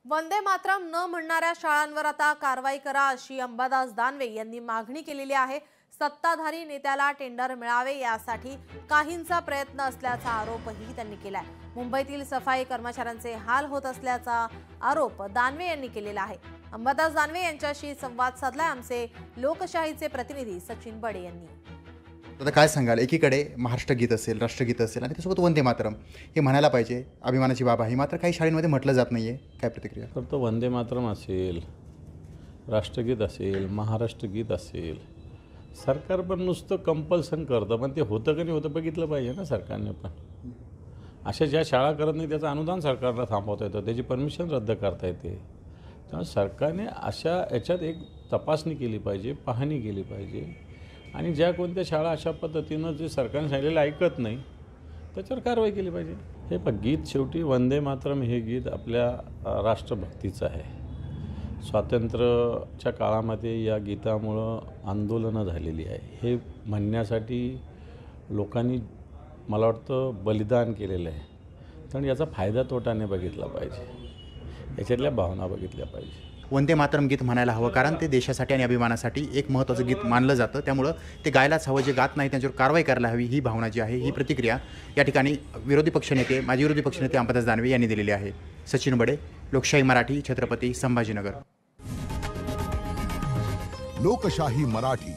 वंदे मातरम न म्हणणाऱ्या शाळांवर आता कारवाई करा अशी अंबादास दानवे यांनी मागणी केलेली आहे। सत्ताधारी नेत्याला टेंडर मिळावे यासाठी काहींचा प्रयत्न असल्याचा आरोपही त्यांनी केलाय। मुंबईतील सफाई कर्मचाऱ्यांचे हाल होत असल्याचा आरोप दानवे यांनी केलेला आहे। अंबादास दानवे यांच्याशी संवाद साधलाय आमचे लोकशाहीचे प्रतिनिधी सचिन बडे यांनी। आता काय सांगाल, एकीकडे महाराष्ट्र गीत असेल, राष्ट्रगीत असेल आणि त्यासोबत वंदे मातरम हे म्हणायला पाहिजे, अभिमानाची बाब आहे, मात्र काही शाळांमध्ये म्हटलं जात नाहीये, काय प्रतिक्रिया? तर तो वंदे मातरम असेल, राष्ट्रगीत असेल, महाराष्ट्र गीत असेल, सरकार पण नुसतं कंपल्सन करतं, पण ते होतं की नाही होतं बघितलं पाहिजे ना सरकारने पण। अशा ज्या शाळा करत नाही त्याचं अनुदान सरकारला थांबवता येतं, त्याची परमिशन रद्द करता येते। त्यामुळे सरकारने अशा याच्यात एक तपासणी केली पाहिजे, पाहणी केली पाहिजे आणि ज्या कोणत्या शाळा अशा पद्धतीनं जे सरकारने सांगितलेलं ऐकत नाही त्याच्यावर कारवाई केली पाहिजे। हे पण गीत शेवटी वंदे मातरम हे गीत आपल्या राष्ट्रभक्तीचं आहे। स्वातंत्र्याच्या काळामध्ये या गीतामुळं आंदोलनं झालेली आहे, हे म्हणण्यासाठी लोकांनी मला वाटतं बलिदान केलेलं आहे। तर याचा फायदा तोटाने बघितला पाहिजे, याच्यातल्या भावना बघितल्या पाहिजे। वंदे मातरम गीत म्हणायला हवं, कारण ते देशासाठी आणि अभिमानासाठी एक महत्त्वाचं गीत मानलं जातं, त्यामुळं ते गायलाच हवं, जे गात नाही त्यांच्यावर कारवाई करायला हवी, ही भावना जी आहे, ही प्रतिक्रिया या ठिकाणी विरोधी पक्षनेते माजी विरोधी पक्षनेते अंबादास दानवे यांनी दिलेली आहे। सचिन बडे, लोकशाही मराठी, छत्रपती संभाजीनगर। लोकशाही मराठी,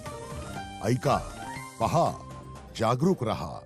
ऐका, पहा, जागरूक रहा।